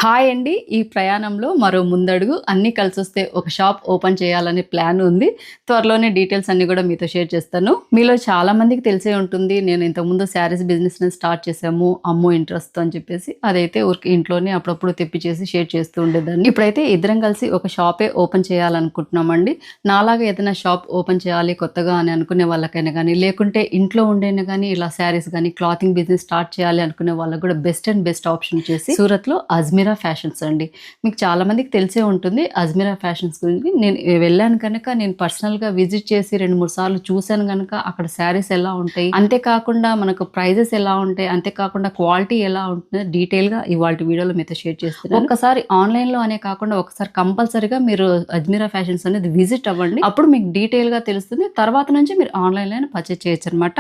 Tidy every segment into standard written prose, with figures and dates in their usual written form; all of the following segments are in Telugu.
హాయ్ అండి. ఈ ప్రయాణంలో మరో ముందడుగు. అన్నీ కలిసొస్తే ఒక షాప్ ఓపెన్ చేయాలనే ప్లాన్ ఉంది. త్వరలోనే డీటెయిల్స్ అన్నీ కూడా మీతో షేర్ చేస్తాను. మీలో చాలా మందికి తెలిసే ఉంటుంది. నేను ఇంతకుముందు శారీస్ బిజినెస్‌ని స్టార్ట్ చేశాము. అమ్మో ఇంట్రెస్ట్‌తో అని చెప్పేసి. అదైతే ఊరికే ఇంట్లోనే అప్పుడప్పుడు తెప్పిచేసి షేర్ చేస్తూ ఉండేదాన్ని. ఇప్పుడైతే ఇద్దరం కలిసి ఒక షాపే ఓపెన్ చేయాలనుకుంటున్నామండి. నాలాగా ఏదైనా షాప్ ఓపెన్ చేయాలి కొత్తగా అని అనుకునే వాళ్ళకైనా గానీ, లేకుంటే ఇంట్లో ఉండైనా గానీ ఇలా శారీస్ గానీ, క్లాతింగ్ బిజినెస్ స్టార్ట్ చేయాలి అనుకునే వాళ్ళకి కూడా బెస్ట్ ఆప్షన్ వచ్చేసి సూరత్‌లో అజ్మీరా ఫ్యాషన్స్ అండి. మీకు చాలా మందికి తెలిసే ఉంటుంది అజ్మీరా ఫ్యాషన్స్ గురించి. నేను వెళ్ళాను కనుక నేను పర్సనల్‌గా విజిట్ చేసి 2, 3 సార్లు చూసాను గనుక అక్కడ శారీస్ ఎలా ఉంటాయి, అంతేకాకుండా మనకు ప్రైజెస్ ఎలా ఉంటాయి, అంతేకాకుండా క్వాలిటీ ఎలా ఉంటుందో డీటెయిల్‌గా ఇవాల్టి వీడియోలో మీతో షేర్ చేస్తున్నాను. ఒక్కసారి ఆన్‌లైన్‌లో అనే కాకుండా ఒకసారి కంపల్సరీగా మీరు అజ్మీరా ఫ్యాషన్స్ అనేది విజిట్ అవ్వండి. అప్పుడు మీకు డీటెయిల్‌గా తెలుస్తుంది. తర్వాత నుంచి మీరు ఆన్‌లైన్‌లోనే పర్చేజ్ చేయొచ్చు అనమాట.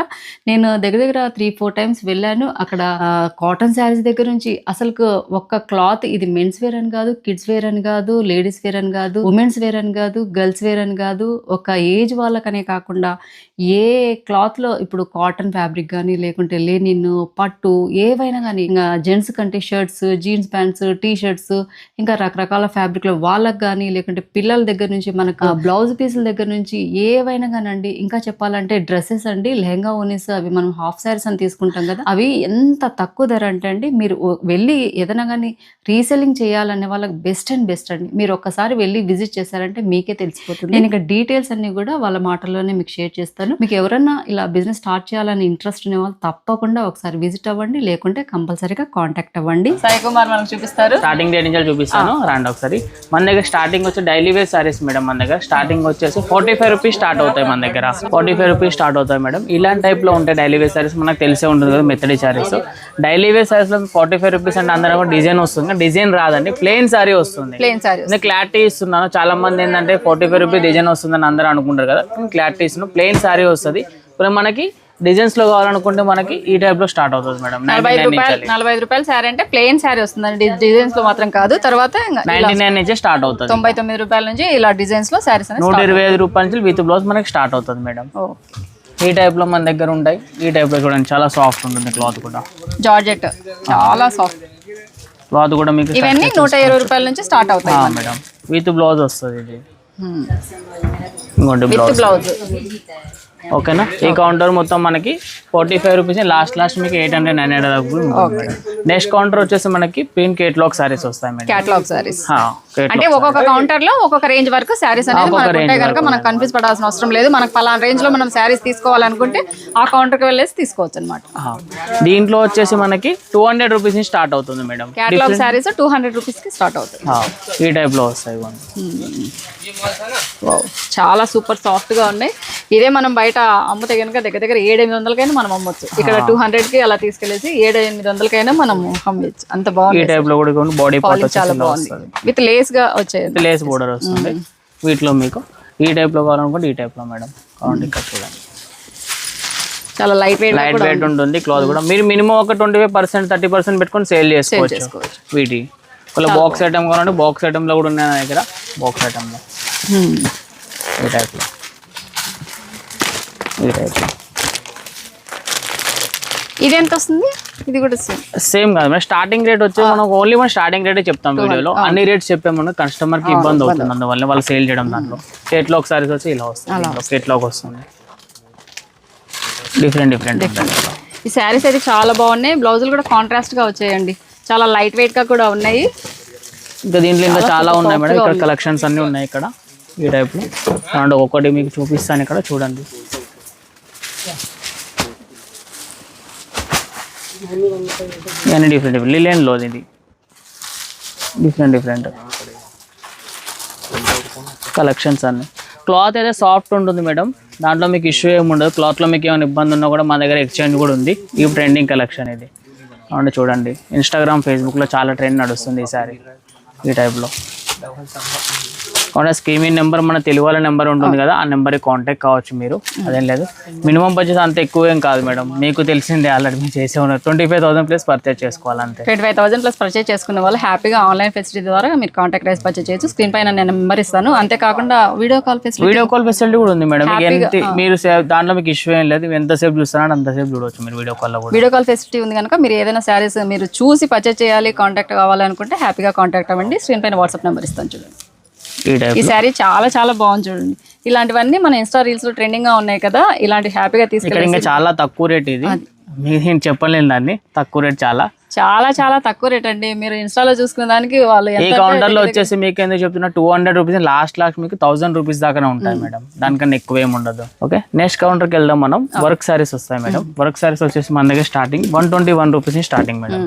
నేను దగ్గర 3, 4 టైమ్స్ వెళ్ళాను. అక్కడ కాటన్ శారీస్ దగ్గర నుంచి అసలుకు ఒక్క క్లాత్ ఇది మెన్స్ వేర్ అని కాదు, కిడ్స్ వేర్ అని కాదు, లేడీస్ వేర్ అని కాదు, ఉమెన్స్ వేర్ అని కాదు, గర్ల్స్ వేర్ అని కాదు, ఒక ఏజ్ వాళ్ళకనే కాకుండా ఏ క్లాత్ లో ఇప్పుడు కాటన్ ఫ్యాబ్రిక్ కానీ లేకుంటే లెనిన్, పట్టు ఏవైనా కానీ ఇంకా జెంట్స్ కంటే shirts, jeans pants, T shirts ఇంకా రకరకాల ఫ్యాబ్రిక్ లో వాళ్ళకి కానీ లేకుంటే పిల్లల దగ్గర నుంచి మనకు బ్లౌజ్ పీసుల దగ్గర నుంచి ఏవైనా కానండి. ఇంకా చెప్పాలంటే డ్రెస్సెస్ అండి, లెహంగా ఓనీస్ అవి మనం హాఫ్ శారీస్ అని తీసుకుంటాం కదా, అవి ఎంత తక్కువ ధర అంటే అండి మీరు వెళ్ళి ఏదైనా కానీ రీసెల్లింగ్ చేయాలనే వాళ్ళకి బెస్ట్ అండి. మీరు ఒక్కసారి వెళ్ళి విజిట్ చేశారంటే మీకే తెలిసిపోతుంది. నేను ఇక డీటెయిల్స్ అన్ని కూడా వాళ్ళ మాటల్లోనే మీకు షేర్ చేస్తాను. మీకు ఎవరన్నా ఇలా బిజినెస్ స్టార్ట్ చేయాలని ఇంట్రెస్ట్ ఉన్న వాళ్ళు తప్పకుండా ఒకసారి విజిట్ అవ్వండి, లేకుంటే కంపల్సరీగా కాంటాక్ట్ అవ్వండి. సాయి కుమార్ మనకు చూపిస్తారు. స్టార్టింగ్ రేట్ నుంచి చూపిస్తాను రండి ఒకసారి. మన దగ్గర స్టార్టింగ్ వచ్చి డైలీ వేర్ సారీస్ మేడం. మన దగ్గర స్టార్టింగ్ వచ్చేసి 45 రూపీస్ స్టార్ట్ అవుతాయి. మన దగ్గర 45 రూపీస్ స్టార్ట్ అవుతాయి మేడం. ఇలాంటి టైప్ లో ఉంటాయి డైలీ వేర్ సారీస్. మనకు తెలిసే ఉంటుంది కదా మెత్తడి సారీస్. డైలీ వేర్ సారీస్ లో 45 రూపీస్ అంటే అందరూ డిజైన్ వస్తుంది. డిజైన్ రాదండి, ప్లెయిన్ సారీ వస్తుంది. నేను క్లారిటీ ఇస్తున్నాను. చాలా మంది ఏంటంటే 45 రూపీస్ డిజైన్ వస్తుందని అందరూ అనుకుంటారు కదా. క్లారిటీ ఇస్తున్నాను, ప్లెయిన్ సారీ వస్తుంది. ఇప్పుడు మనకి డిజైన్స్ లో కావాలనుకుంటే మనకి ఈ టైప్ లో స్టార్ట్ అవుతుంది మేడం. 45 రూపాయలు సారీ అంటే ప్లెయిన్ సారీ వస్తుంది. డిజైన్స్ లో మాత్రం కాదు. తర్వాత 99 నుంచి స్టార్ట్ అవుతుంది. 99 రూపాయల నుంచి ఇలా డిజైన్స్ లో సారీస్ 125 రూపాయల నుంచి విత్ బ్లౌజ్ మనకి స్టార్ట్ అవుతుంది మేడం. ఈ టైప్ లో మన దగ్గర ఉంటాయి. ఈ టైప్ లో చూడండి చాలా సాఫ్ట్ ఉంటుంది క్లాత్ కూడా. జార్జెట్ చాలా సాఫ్ట్ క్లాత్ కూడా మీకు ఇవన్నీ 120 రూపాయల నుంచి స్టార్ట్ అవుతాయి మేడం. విత్ బ్లౌజ్ వస్తుంది ఇది. విత్ బ్లౌజ్ ఓకేనా. ఈ కౌంటర్ మొత్తం మనకి 45 రూపీస్ లాస్ట్ మీకు 800, 900. నెక్స్ట్ కౌంటర్ వచ్చేసి మనకి ప్రింట్ కేటలాగ్ సారీస్ వస్తాయి మేడం. కేటలాగ్ సారీస్ అంటే ఒక్కొక్క కౌంటర్ లో ఒక్కొక్క రేంజ్ వరకు సారీస్ అనేది మనకు ఉంటాయి కనుక మనం కన్ఫ్యూజ్ పడాల్సిన అవసరం లేదు. మనకు పలానా రేంజ్ లో మనం సారీస్ తీసుకోవాలనుకుంటే ఆ కౌంటర్ కి వెళ్ళేసి తీసుకోవచ్చు అనమాట. దీంట్లో వచ్చేసి మనకి 200 రూపీస్ నుంచి స్టార్ట్ అవుతుంది మేడం. కేటలాగ్ సారీస్ 200 రూపీస్ కి స్టార్ట్ అవుతాయి. ఈ టైప్ లో వస్తాయి. చాలా సూపర్ సాఫ్ట్ గా ఉన్నాయి. ఇదే మనం బయట అమ్ముతే కనుక దగ్గర 700-800కైనా మనం అమ్మొచ్చు. ఇక్కడ 200 కి అలా తీసుకెళ్లేసి 700-800కైనా మనం అమ్మచ్చు. అంత బాగుంది. ఈ టైప్ లో కూడా బాడీ పార్ట్ చాలా బాగుంది. విత్ లేస్ గా వచ్చాయి. లేస్ బోర్డర్ వస్తుంది. వీటిలో మీకు ఈ టైప్ లో కావాలనుకుంటే ఈ టైప్ లో మేడం. కావాలి ఇక్కడ చూడండి. చాలా లైట్ వెయిట్ ఉంటుంది క్లాత్ కూడా. మీరు మినిమం ఒక 25%, 30% పెట్టుకొని సేల్ చేసుకోవచ్చు. వీటి ఒకవేళ బాక్స్ ఐటమ్ కావాలంటే బాక్స్ ఐటమ్ లో కూడా ఉన్నాయి నా దగ్గర. బాక్స్ ఐటమ్ లో ఈ టైప్ లో ఇది ఎంత వస్తుంది? ఇది కూడా సేమ్ కాదు మేడం. స్టార్టింగ్ రేట్ వచ్చి మనం ఓన్లీ స్టార్టింగ్ రేటే చెప్తాం వీడియోలో. అన్ని రేట్స్ చెప్పాము కస్టమర్ కి ఇబ్బంది అవుతుంది. అందువల్ల వాళ్ళు సేల్ చేయడం. దాంట్లో కేటలాగ్ సారీస్ వచ్చి ఇలా వస్తుంది. కేటలాగ్ వస్తుంది. డిఫరెంట్ ఈ శారీస్ అయితే చాలా బాగున్నాయి. బ్లౌజులు కూడా కాంట్రాస్ట్ గా వచ్చాయండి. చాలా లైట్ వెయిట్ గా కూడా ఉన్నాయి. ఇంకా దీంట్లో ఇంకా చాలా ఉన్నాయి మేడం. ఇక్కడ కలెక్షన్స్ అన్ని ఉన్నాయి ఇక్కడ ఈ టైప్ లో. అండ్ ఒక్కటి మీకు చూపిస్తాను ఇక్కడ చూడండి. ఇవన్నీ డిఫరెంట్ లిలియన్ లో ఇది డిఫరెంట్ కలెక్షన్స్ అన్ని. క్లాత్ అయితే సాఫ్ట్ ఉంటుంది మేడం. దాంట్లో మీకు ఇష్యూ ఏమి ఉండదు. క్లాత్లో మీకు ఏమైనా ఇబ్బంది ఉన్నా కూడా మా దగ్గర ఎక్స్చేంజ్ కూడా ఉంది. ఈ ట్రెండింగ్ కలెక్షన్ ఇది. అవును చూడండి. ఇన్స్టాగ్రామ్, ఫేస్బుక్లో చాలా ట్రెండ్ నడుస్తుంది ఈ సారీ ఈ టైప్లో. కావున స్క్రీన్ నెంబర్ మన తెలుగు వాళ్ళ నెంబర్ ఉంటుంది కదా, ఆ నెంబర్కి కాంటాక్ట్ కావచ్చు మీరు. అదేం లేదు, మినిమం బడ్జెట్ అంత ఎక్కువ ఏం కాదు మేడం, మీకు తెలిసిందే ఆల్రెడీ మీరు చేసే ఉన్నారు. 25,000 ప్లస్ పర్చేస్ చేసుకోవాలి అంతే. 25,000 ప్లస్ పర్చేస్ చేసుకున్న వాళ్ళు హ్యాపీగా ఆన్లైన్ ఫెసిలిటీ ద్వారా మీరు కాంటాక్ట్ రైస్ పర్చేస్ చేయొచ్చు. స్క్రీన్ పైన నేను నెంబర్ ఇస్తాను. అంతేకాకుండా వీడియో కాల్ ఫెసిలిటీ కూడా ఉంది మేడం. మీరు దాంట్లో మీకు ఇష్యూ ఏం లేదు, ఎంతసేపు చూస్తారో అంతసేపు చూడవచ్చు మీరు వీడియో కాల్ లో కూడా. వీడియో కాల్ ఫెసిలిటీ ఉంది కనుక మీరు ఏదైనా శారీస్ మీరు చూసి పర్చేస్ చేయాలి, కాంటాక్ట్ కావాలనుకుంటే హ్యాపీగా కాంటాక్ట్ అవ్వండి. స్క్రీన్ పైన వాట్సాప్ నెంబర్ ఇస్తాను చూడండి. ఈ శారీ చాలా చాలా బాగుంది చూడండి. ఇలాంటివన్నీ మన ఇన్స్టా రీల్స్ లో ట్రెండింగ్ గా ఉన్నాయి కదా, ఇలాంటి హ్యాపీగా తీసుకెళ్ళి ఇంకా చాలా తక్కువ రేట్ ఇది, నేను చెప్పలేను దాన్ని, తక్కువ రేట్ చాలా చాలా చాలా తక్కువ రేట్ అండి. మీరు ఇన్స్టాలో చూసుకునే దానికి వాళ్ళు ఈ కౌంటర్ లో వచ్చేసి మీకు ఎందుకు చెప్తున్నా 200 రూపీస్, లాస్ట్ మీకు 1000 రూపీస్ దాకానే ఉంటాయి మేడం, దానికన్నా ఎక్కువ ఏమి ఉండదు. ఓకే, నెక్స్ట్ కౌంటర్ కి వెళ్దాం మనం. వర్క్ సారీస్ వస్తాయి మేడం. వర్క్ సారీస్ వచ్చేసి మన దగ్గర starting 121 rupees starting madam.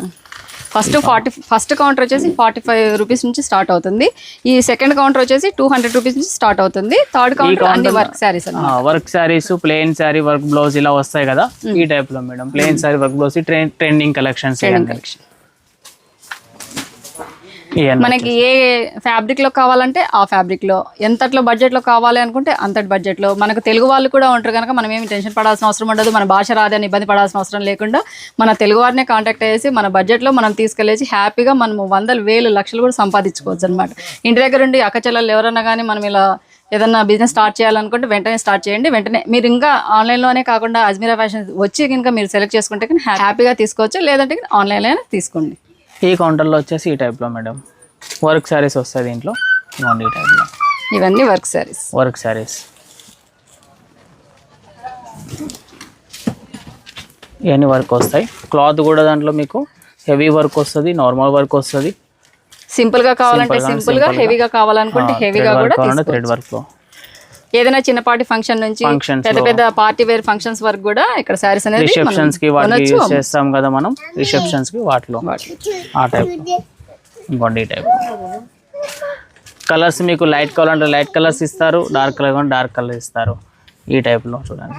First counter వచ్చేసి 45 రూపీస్ నుంచి స్టార్ట్ అవుతుంది. ఈ సెకండ్ కౌంటర్ వచ్చేసి 200 రూపీస్ నుంచి స్టార్ట్ అవుతుంది. థర్డ్ కౌంటర్ అన్ని work saris, work saris, plain sorry, work blouse ఇలా వస్తాయి కదా, ఈ టైప్ లో madam. Plain sorry, work blouse, trending collections. మనకి ఏ ఫ్యాబ్రిక్ లో కావాలంటే ఆ ఫ్యాబ్రిక్ లో, ఎంతట్లో బడ్జెట్ లో కావాలి అనుకుంటే అంతటి బడ్జెట్ లో. మనకు తెలుగు వాళ్ళు కూడా ఉంటారు కనుక మనం ఏమి టెన్షన్ పడాల్సిన అవసరం ఉండదు. మన భాష రాదని ఇబ్బంది పడాల్సిన అవసరం లేకుండా మన తెలుగు వారినే కాంటాక్ట్ చేసి మన బడ్జెట్ లో మనం తీసుకెళ్ళేసి హ్యాపీగా మనము 100,000, 1,000, లక్షలు కూడా సంపాదించుకోవచ్చు అనమాట. ఇంటి దగ్గర ఉండి అక్కచెల్లెలు ఎవరన్నా కానీ మనం ఇలా ఏదన్నా బిజినెస్ స్టార్ట్ చేయాలనుకుంటే వెంటనే స్టార్ట్ చేయండి. వెంటనే మీరు ఇంకా ఆన్లైన్లోనే కాకుండా అజ్మీరా ఫ్యాషన్ వచ్చి కనుక మీరు సెలెక్ట్ చేసుకుంటే హ్యాపీగా తీసుకోవచ్చు, లేదంటే ఆన్లైన్లోనే తీసుకోండి. ఈ కౌంటర్లో వచ్చేసి ఈ టైప్లో మేడం వర్క్ శారీస్ వస్తాయి దీంట్లో. ఈ టైప్లో ఇవన్నీ వర్క్ శారీస్. ఇవన్నీ వర్క్ వస్తాయి. క్లాత్ కూడా దాంట్లో మీకు హెవీ వర్క్ వస్తుంది, నార్మల్ వర్క్ వస్తుంది. సింపుల్ గా కావాలంటే సింపుల్ గా, హెవీగా కావాలనుకుంటే హెవీగా కూడా థ్రెడ్ వర్క్ లో. ఏదైనా చిన్నపాటి ఫంక్షన్ నుంచి పెద్ద పెద్ద పార్టీ వేర్ ఫంక్షన్స్ వరకు కూడా ఇక్కడ సారీస్ అనేది రిసెప్షన్స్ కి వాటికి యూస్ చేస్తాం కదా మనం, రిసెప్షన్స్ కి వాటిలో ఆ టైప్. ఇంకోండి ఈ టైప్ కలర్స్ మీకు లైట్ కావాలంటే లైట్ కలర్స్ ఇస్తారు, డార్క్ కలర్ కావాలంటే డార్క్ కలర్ ఇస్తారు. ఈ టైప్ లో చూడండి.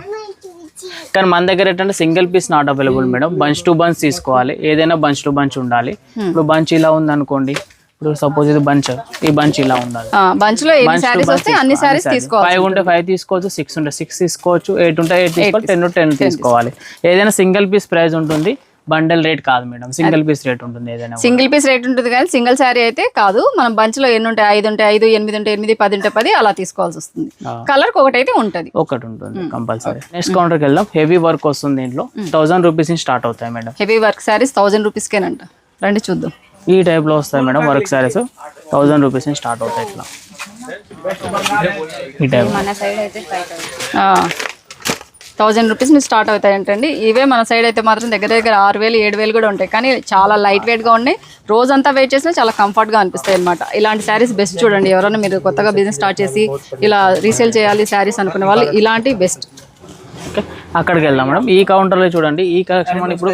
కానీ మన దగ్గర ఏంటంటే single piece not available madam, bunch to bunch తీసుకోవాలి. ఏదైనా బంచ్ టు బంచ్ ఉండాలి. ఇప్పుడు బంచ్ ఇలా ఉంది అనుకోండి, ఇప్పుడు సపోజ్ ఇది బంచ్, ఈ బంచ్ ఇలా ఉండాలి. బంచ్ లో ఎన్ని సారీస్ వస్తే అన్ని సారీస్ తీసుకోవాలి. 5 ఉంటే 5 తీసుకోవచ్చు, 6 ఉంటే 6 తీసుకోవచ్చు, 8 ఉంటే 8 తీసుకోవాలి, 10 ఉంటే 10 తీసుకోవాలి. ఏదైనా సింగిల్ పీస్ ప్రైస్ ఉంటుంది, బండల్ రేట్ కాదు మేడం, సింగిల్ పీస్ రేట్ ఉంటుంది. ఏదైనా సింగిల్ పీస్ రేట్ ఉంటుంది కానీ సింగిల్ శారీ అయితే కాదు. మనం బంచ్ లో ఎన్ని ఉంటాయి, 5 ఉంటే 5, 8 ఉంటే 8, 10 ఉంటే 10 అలా తీసుకోవాల్సి వస్తుంది. కలర్ ఒకటైతే ఉంటుంది, ఒకటి ఉంటుంది కంపల్సరీ. నెక్స్ట్ కౌంటర్కి వెళ్దాం. హెవీ వర్క్ వస్తుంది దీంట్లో, 1000 రూపీస్ నుంచి స్టార్ట్ అవుతాయి మేడం. Heavy work saris 1000 రూపీస్కేనంట. రండి చూద్దాం. ఈ టైప్ లో వస్తాయి మేడం వర్క్ శారీస్, 1000 రూపీస్ నుంచి స్టార్ట్ అవుతాయి. ఇట్లా ఈ టైప్ 1000 రూపీస్ నుంచి స్టార్ట్ అవుతాయి అంటండి. ఇవే మన సైడ్ అయితే మాత్రం దగ్గర 6,000, 7,000 కూడా ఉంటాయి. కానీ చాలా లైట్ వెయిట్గా ఉన్నాయి. రోజంతా వెయిట్ చేసినా చాలా కంఫర్ట్గా అనిపిస్తాయి అనమాట. ఇలాంటి శారీస్ బెస్ట్ చూడండి. ఎవరైనా మీరు కొత్తగా బిజినెస్ స్టార్ట్ చేసి ఇలా రీసేల్ చేయాలి శారీస్ అనుకునే వాళ్ళు ఇలాంటి బెస్ట్. ఓకే, అక్కడికి వెళ్దాం మేడం. ఈ కౌంటర్లో చూడండి, ఈ కలెక్షన్ మనం ఇప్పుడు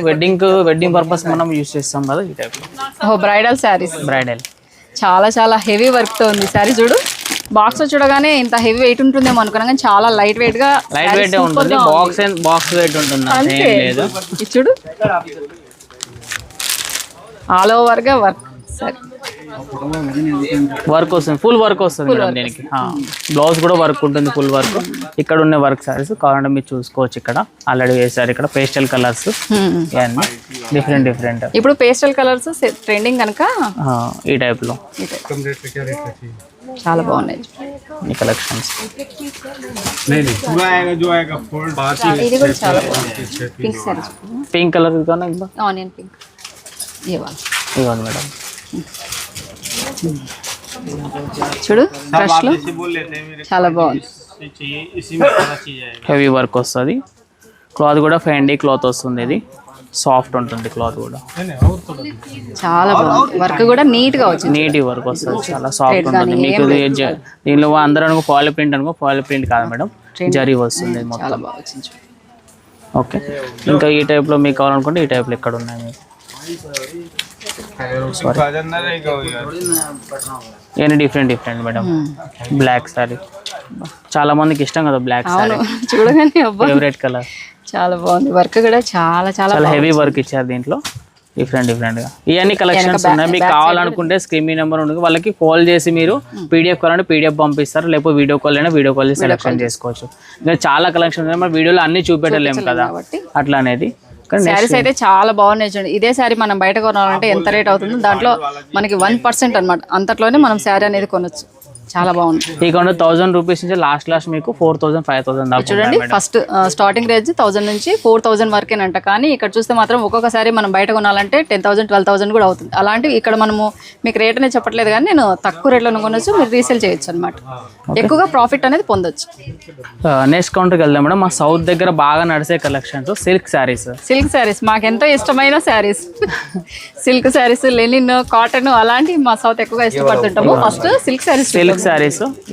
వెడ్డింగ్ పర్పస్ మనం యూస్ చేస్తాం కదా, ఈ టైప్లో. బ్రైడల్ శారీస్, బ్రైడల్ చాలా చాలా హెవీ వర్క్తో ఉంది శారీ. చూడు, బాక్స్ చూడగానే ఇంత హెవీ వెయిట్ ఉంటుందేమో అనుకున్నా కానీ చాలా లైట్ వెయిట్ ఉంటుంది. బాక్స్ వెయిట్ ఉంటుంది. చూడు, ఆల్ ఓవర్ గా వర్క్ సరే వర్క్ వస్తుంది, ఫుల్ వర్క్ వస్తుంది మేడం దీనికి. బ్లౌజ్ కూడా వర్క్ ఉంటుంది, ఫుల్ వర్క్. ఇక్కడ ఉన్న వర్క్ సారీస్ కావాలంటే మీరు చూసుకోవచ్చు. ఇక్కడ ఆల్రెడీ వేసారు. ఇక్కడ పేస్టల్ కలర్స్ ఇవన్నీ డిఫరెంట్. ఇప్పుడు పేస్టల్ కలర్స్ ట్రెండింగ్ కనుక ఈ టైప్ లో చాలా బాగున్నాయి ఈ కలెక్షన్స్. ఇది కూడా చాలా బాగుంది. Pink sorry, pink colour onion pink ఇవ్వండి మేడం. చూడు, క్రష్ లో చాలా బాగుంది. హెవీ వర్క్ వస్తుంది. క్లాత్ కూడా ఫ్యాండీ క్లాత్ వస్తుంది. ఇది సాఫ్ట్ ఉంటుంది క్లాత్ కూడా, చాలా బాగుంది. వర్క్ కూడా నీట్ గా వచ్చింది, నీట్ వర్క్ వస్తుంది, చాలా సాఫ్ట్ ఉంటుంది. మీకు దీనిలో అందరూ అనుకో ఫాయిల్ ప్రింట్ అనుకో, ఫాయిల్ ప్రింట్ కాదు మేడం, జరీ వస్తుంది మొత్తం. ఓకే, ఇంకా ఈ టైప్ లో మీకు కావాలనుకుంటే ఈ టైప్ లో ఎక్కడ ఉన్నాయి మీకు. ఇవన్నీ డిఫరెంట్ మేడం. బ్లాక్ సారీ చాలా మందికి ఇష్టం కదా, బ్లాక్ సారీ చూడగానే ఫేవరెట్ కలర్. చాలా బాగుంది. వర్క్ కూడా చాలా చాలా హెవీ వర్క్ ఇచ్చారు దీంట్లో. డిఫరెంట్ గా ఇవన్నీ కలెక్షన్స్ ఉన్నాయి. మీకు కావాలనుకుంటే స్క్రీన్ నెంబర్ ఉంటుంది, వాళ్ళకి కాల్ చేసి మీరు పీడిఎఫ్ కావాలంటే పీడిఎఫ్ పంపిస్తారు, లేకపోతే వీడియో కాల్ అయినా వీడియో కాల్ సెలెక్షన్ చేసుకోవచ్చు. ఇంకా చాలా కలెక్షన్స్ ఉన్నాయి, మన వీడియోలో అన్ని చూపెట్టలేము కదా అట్లా అనేది. శారీస్ అయితే చాలా బాగున్నాయి చూడండి. ఇదే శారీ మనం బయట కొనాలంటే ఎంత రేట్ అవుతుందో దాంట్లో మనకి 1% అనమాట, అంతట్లోనే మనం శారీ అనేది కొనొచ్చు. చాలా బాగుంది. ఈ 1000 రూపీస్ నుంచి లాస్ట్ మీకు 4000 5000 దాకా చూడండి. ఫస్ట్ స్టార్టింగ్ రేంజ్ 1000 నుంచి 4000 వరకేనంట. కానీ ఇక్కడ చూస్తే మాత్రం ఒక్కొక్కసారి మనం బయట కొనాలంటే 10,000 12,000 కూడా అవుతుంది. అలాంటివి ఇక్కడ మనము మీకు రేట్ అనేది చెప్పట్లేదు, కానీ నేను తక్కువ రేట్లో కొనొచ్చు, మీరు రీసేల్ చేయొచ్చు అనమాట. ఎక్కువగా ప్రాఫిట్ అనేది పొందొచ్చు. నెక్స్ట్ కౌంటర్కి వెళ్దాం మేడం. మా సౌత్ దగ్గర బాగా నడిచే కలెక్షన్స్ సిల్క్ శారీస్ మాకెంతో ఇష్టమైన saris. Silk saris, linen, cotton అలాంటివి మా సౌత్ ఎక్కువగా ఇష్టపడుతుంటాము. ఫస్ట్ సిల్క్ శారీస్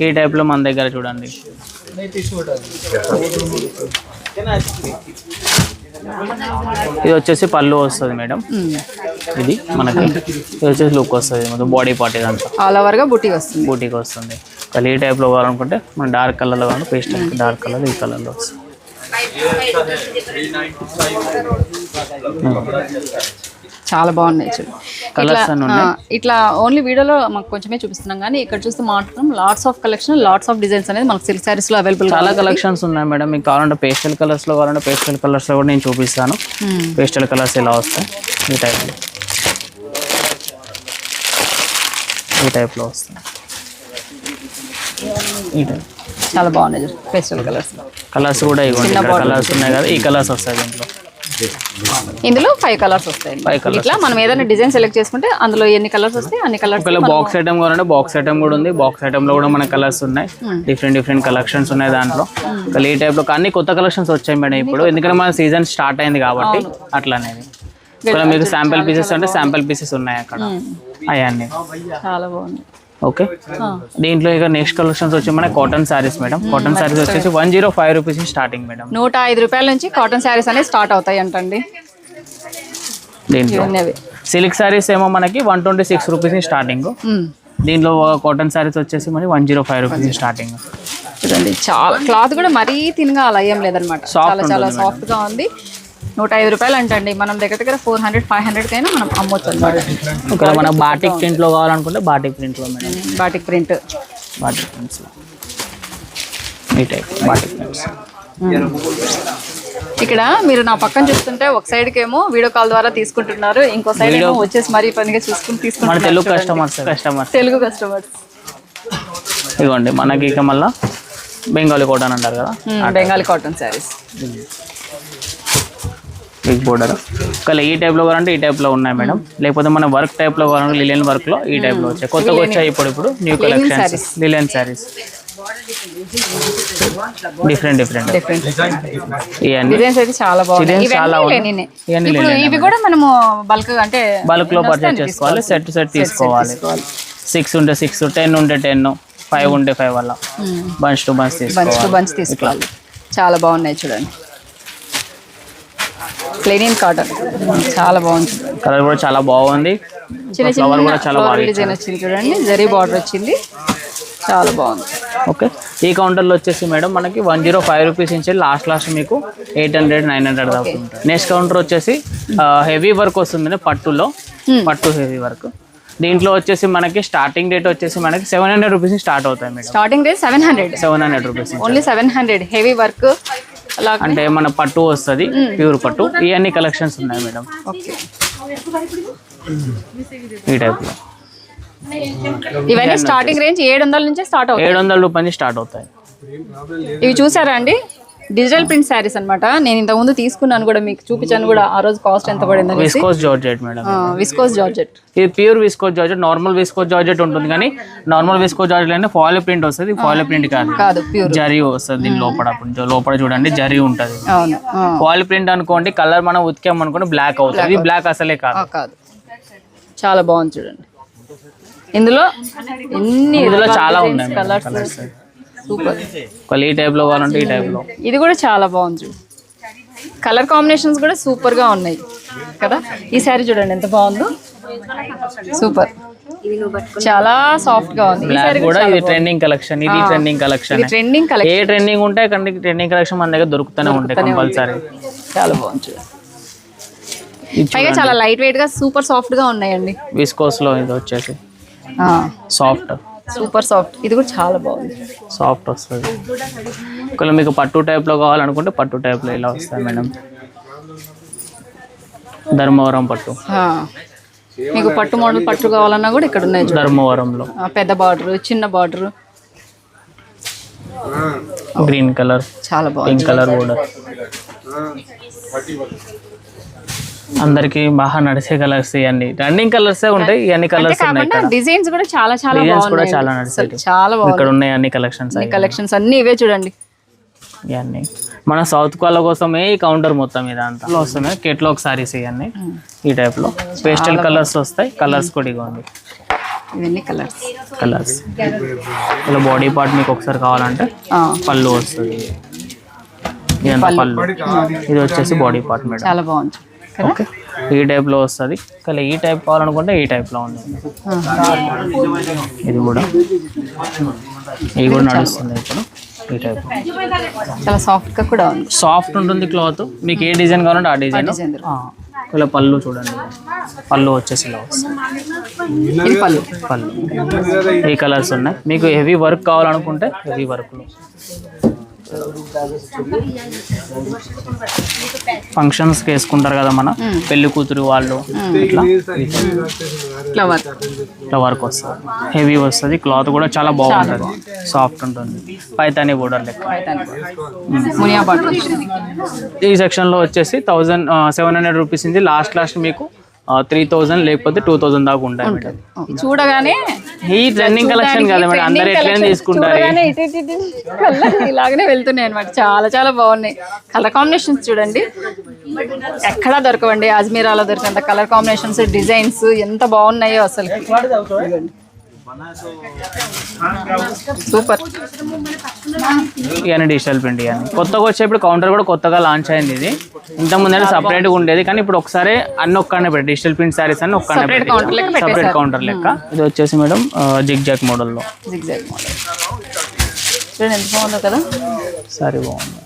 ఈ టైప్ లో మన దగ్గర చూడండి. ఇది వచ్చేసి పళ్ళు వస్తుంది మేడం. ఇది మనకి ఇది వచ్చేసి లుక్ వస్తుంది, మొత్తం బాడీ పార్ట్ ఇదంతా ఆల్ ఓవర్ గా బూటీకి వస్తుంది. ఈ టైప్ లో కావాలనుకుంటే మన డార్క్ కలర్ లో కావాలి, పేస్ట్ డార్క్ కలర్ ఈ కలర్ లో వస్తుంది. చాలా బాగున్నాయి చూడండి. ఇట్లా ఓన్లీ వీడియోలో మాకు కొంచెమే చూపిస్తున్నాం, కానీ ఇక్కడ చూస్తే మాత్రం lots of collection, lots of designs అనేది మనకు సిల్క్ సారీస్ లో అవైలబుల్. చాలా కలెక్షన్స్ ఉన్నాయి మేడం. మీకు కావాలంటే పేస్టల్ కలర్స్ లో కావాలంటే పేస్టల్ కలర్స్ లో కూడా నేను చూపిస్తాను. పేస్టల్ కలర్స్ ఎలా వస్తాయి ఈ టైప్ లో వస్తాయి. చాలా బాగున్నాయి పేస్టల్ కలర్స్ కూడా ఇవ్వండి. కలర్స్ ఉన్నాయి కదా, ఈ కలర్స్ వస్తాయి దీంట్లో. ఇందులో 5 కలర్స్ వస్తాయి. ఇట్లా మనం ఏదైనా డిజైన్ సెలెక్ట్ చేసుకుంటే అందులో ఎన్ని కలర్స్ వస్తాయి అన్ని కలర్స్. బాక్స్ ఐటమ్ కావాలంటే బాక్స్ ఐటమ్ కూడా ఉంది. బాక్స్ ఐటమ్ లో కూడా మన కలర్స్ ఉన్నాయి, డిఫరెంట్ కలెక్షన్స్ ఉన్నాయి దాంట్లో. ఈ టైప్ లో అన్ని కొత్త కలెక్షన్స్ వచ్చాయి మేడం ఇప్పుడు, ఎందుకంటే మన సీజన్ స్టార్ట్ అయింది కాబట్టి అట్లా అనేది. ఇక్కడ మీకు శాంపిల్ పీసెస్ అంటే శాంపిల్ పీసెస్ ఉన్నాయి అక్కడ అవన్నీ. చాలా బాగుంది. ఓకే, దీంట్లో ఇక నెక్స్ట్ కలెక్షన్స్ వచ్చి మన cotton saris madam. Cotton saris వచ్చేసి 105 రూపీస్ స్టార్టింగ్ మేడం. 105 రూపాయల నుంచి కాటన్ సారీస్ అనేవి స్టార్ట్ అవుతాయి అంటండి. దీంట్లో సిల్క్ సారీస్ ఏమో మనకి 126 రూపీస్ స్టార్టింగ్. దీంట్లో కాటన్ సారీస్ వచ్చేసి మనకి 105 రూపీస్ స్టార్టింగ్. చూడండి, చాలా క్లాత్ కూడా మరీ తినగా అలా ఏం లేదనమాట, చాలా సాఫ్ట్ గా ఉంది. 105 రూపాయలు అంటండి. మనం దగ్గర 400-500 కైనా మనం అమ్మొచ్చు అనమాట. ఇక్కడ మన బాటిక్ ప్రింట్ లో కావాలనుకుంటే బాటిక్ ప్రింట్ లో మేడం. బాటిక్ ప్రింట్స్ ఈ టైప్ బాటిక్ ప్రింట్స్. ఇక్కడ మీరు నా పక్కన చూస్తుంటే ఒక సైడ్ కేమో వీడియో కాల్ ద్వారా తీసుకుంటున్నారు, ఇంకో సైడ్ ఏమో వచ్చేసి మరీ పనిగా చూసుకుని తీసుకుంటున్నారు. తెలుగు కస్టమర్స్ ఇదిగోండి. మనకి ఇక మళ్ళీ బెంగాలీ కాటన్ అంటారు కదా, Bengali cotton saris big border. ఒకవేళ ఈ టైప్ లో కావాలంటే ఈ టైప్ లో ఉన్నాయి మేడం, లేకపోతే మన వర్క్ టైప్ లో కావాలంటే లిలెన్ వర్క్ లో ఈ టైప్ లో వచ్చాయి. కొత్తగా వచ్చాయి ఇప్పుడు new collections linen saris. Different designs అయితే చాలా బాగున్నాయి. ఇప్పుడు ఇవి కూడా మనము బల్క్ లో పర్చేస్ చేసుకోవాలి, సెట్ తీసుకోవాలి. 6 ఉంటే 6, 10 ఉంటే 10, 5 ఉంటే 5 వల్ల బంచ్ టు బంచ్ తీసుకోవాలి. చాలా బాగున్నాయి చూడండి. ప్లెయిన్ కాటన్ చాలా బాగుంది. కలర్ కూడా చాలా బాగుంది. ఫ్లవర్ కూడా చాలా బాగుంది. డిజైన్ వచ్చింది చూడండి, జరీ బార్డర్ వచ్చింది, చాలా బాగుంది. ఓకే, ఈ కౌంటర్లో వచ్చేసి మేడం మనకి 105 రూపీస్ నుంచి లాస్ట్ మీకు 800-900 దాకా ఉంటుంది. నెక్స్ట్ కౌంటర్ వచ్చేసి హెవీ వర్క్ వస్తుంది పట్టులో, పట్టు హెవీ వర్క్. దీంట్లో వచ్చేసి మనకి స్టార్టింగ్ రేట్ వచ్చేసి మనకి 700 రూపీస్ స్టార్ట్ అవుతాయి madam. Starting rate 700 rupees, only 700. Heavy work అంటే మన పట్టు వస్తుంది, ప్యూర్ పట్టు. ఇవన్నీ కలెక్షన్స్ ఉన్నాయి మేడం ఈ టైప్ లో. ఇవన్నీ స్టార్టింగ్ రేంజ్ 700 నుంచి స్టార్ట్ అవుతాయి. 700 రూపాయల నుంచి స్టార్ట్ అవుతాయి. ఇవి చూసారా అండి, డిజిటల్ ప్రింట్ శారీస్ అన్నమాట. నేను ఇంత ముందు తీసుకున్నాను కూడా, మీకు చూపించాను కూడా ఆ రోజు కాస్ట్ ఎంత పడింది. Viscose georgette madam, viscose georgette. ఇది pure viscose georgette. Normal viscose georgette ఉంటుంది, కానీ నార్మల్ విస్కోస్ జార్జెట్ అంటే ఫాయిల్ ప్రింట్ వస్తుంది. ఫాయిల్ ప్రింట్ కాదు, ప్యూర్ జరీ వస్తుంది. దీని లోపల చూడండి జరీ ఉంటుంది. ఫాయిల్ ప్రింట్ అనుకోండి, కలర్ మనం ఉతికాం అనుకోండి బ్లాక్ అవుతుంది. బ్లాక్ అసలే కాదు. చాలా బాగుంది చూడండి. ఇందులో చాలా ఉన్నాయి కలర్స్. సూపర్. ఈ టైప్ లో కావాలంటే ఈ టైప్ లో. ఇది కూడా చాలా బాగుంది. కలర్ కాంబినేషన్స్ కూడా సూపర్ గా ఉన్నాయి కదా. ఈ శారీ చూడండి ఎంత బాగుందో, సూపర్, చాలా సాఫ్ట్ గా ఉంది. ఇది ట్రెండింగ్ కలెక్షన్. ఇది ట్రెండింగ్ కలెక్షన్. ఏ ట్రెండింగ్ ఉంటాయి ట్రెండింగ్ కలెక్షన్ మన దగ్గర దొరుకుతూనే ఉంటాయి కంపల్సరీ. చాలా బాగుంది. పైగా చాలా లైట్ వెయిట్ గా సూపర్ సాఫ్ట్ గా ఉన్నాయండి. విస్కోస్ లో ఇది వచ్చేసి సాఫ్ట్, సూపర్ సాఫ్ట్. ఇది కూడా చాలా బాగుంది, సాఫ్ట్ వస్తుంది. ఒకవేళ మీకు పట్టు టైప్ లో కావాలనుకుంటే పట్టు టైప్ లో ఇలా వస్తాయి మేడం. ధర్మవరం పట్టు, మీకు పట్టు మోడల్ పట్టు కావాలన్నా కూడా ఇక్కడ ఉన్నాయి. ధర్మవరంలో పెద్ద బార్డర్, చిన్న బార్డర్, గ్రీన్ కలర్, చాలా బాగుంది. Pink colour border. అందరికి బాగా నడిచే కలర్స్ ఇవన్నీ రన్నింగ్ కలర్స్ ఉంటాయి. ఇవన్నీ కలర్స్ ఉన్నాయి. డిజైన్స్ కూడా చాలా డిజైన్స్ కూడా చాలా నడిచాయి. చాలా బాగుంది. ఇక్కడ ఉన్నాయి అన్ని కలెక్షన్స్. కలెక్షన్స్ అన్ని ఇవే చూడండి. ఇవన్నీ మన సౌత్ వాళ్ళ కోసమే ఈ కౌంటర్ మొత్తం ఇదంతా వస్తున్నాయి. కేటలాగ్ సారీస్ ఇవన్నీ ఈ టైప్ లో పేస్టల్ కలర్స్ వస్తాయి. కలర్స్ కూడా ఇవ్వండి, ఇవన్నీ కలర్స్. ఇలా బాడీ పార్ట్ మీకు ఒకసారి కావాలంటే పళ్ళు వస్తుంది. ఇదంతా పళ్ళు. ఇది వచ్చేసి బాడీ పార్ట్ మేడం. చాలా బాగుంది. ఓకే, ఈ టైప్ లో వస్తుంది. కానీ ఈ టైప్ కావాలనుకుంటే ఈ టైప్ లో ఉంది. ఇది కూడా నడుస్తుంది ఇప్పుడు. ఈ టైప్ చాలా సాఫ్ట్ గా కూడా ఉంది. సాఫ్ట్ ఉంటుంది క్లాత్. మీకు ఏ డిజైన్ కావాలంటే ఆ డిజైన్. ఇలా పళ్ళు చూడండి, పళ్ళు వచ్చేసి ఇలా వస్తుంది. పళ్ళు ఈ కలర్స్ ఉన్నాయి. మీకు హెవీ వర్క్ కావాలనుకుంటే హెవీ వర్క్ లో ఫంక్షన్స్ కి వేసుకుంటారు కదా మన పెళ్లి కూతురు వాళ్ళు, ఇట్లా వర్క్ వస్తుంది. హెవీ వస్తుంది. క్లాత్ కూడా చాలా బాగుంటుంది, సాఫ్ట్ ఉంటుంది. పైతాని బోర్డర్ లెక్క. ఈ సెక్షన్ లో వచ్చేసి 1700 రూపీస్ నుంచి లాస్ట్ మీకు 3000 లేకపోతే 2000 దాకా ఉంటాయి మేడం. చూడగానే ఈ ట్రెండింగ్ కలెక్షన్ కదా మేడం, అందరు ఎట్లయినా తీసుకుంటారు. ఇలాగనే వెళ్తున్నాయి అనమాట. చాలా చాలా బాగున్నాయి. కలర్ కాంబినేషన్స్ చూడండి, ఎక్కడా దొరకవండి. అజ్మీరాలో దొరికినంత కలర్ కాంబినేషన్స్, డిజైన్స్ ఎంత బాగున్నాయో అసలు. సూపర్. ఇవన్నీ డిజిటల్ ప్రింట్. ఇవన్నీ కొత్తగా వచ్చేప్పుడు కౌంటర్ కూడా కొత్తగా లాంచ్ అయింది. ఇది ఇంతకుముందు అయితే సపరేట్గా ఉండేది, కానీ ఇప్పుడు ఒకసారి అన్ని ఒక్కనే పెట్టి డిజిటల్ ప్రింట్ సారీస్ అన్ని ఒక్కనే సపరేట్ కౌంటర్ లెక్క. ఇది వచ్చేసి మేడం జిగ్ జాగ్ మోడల్లో. ఎంత బాగుందో కదా సారీ. బాగుంది.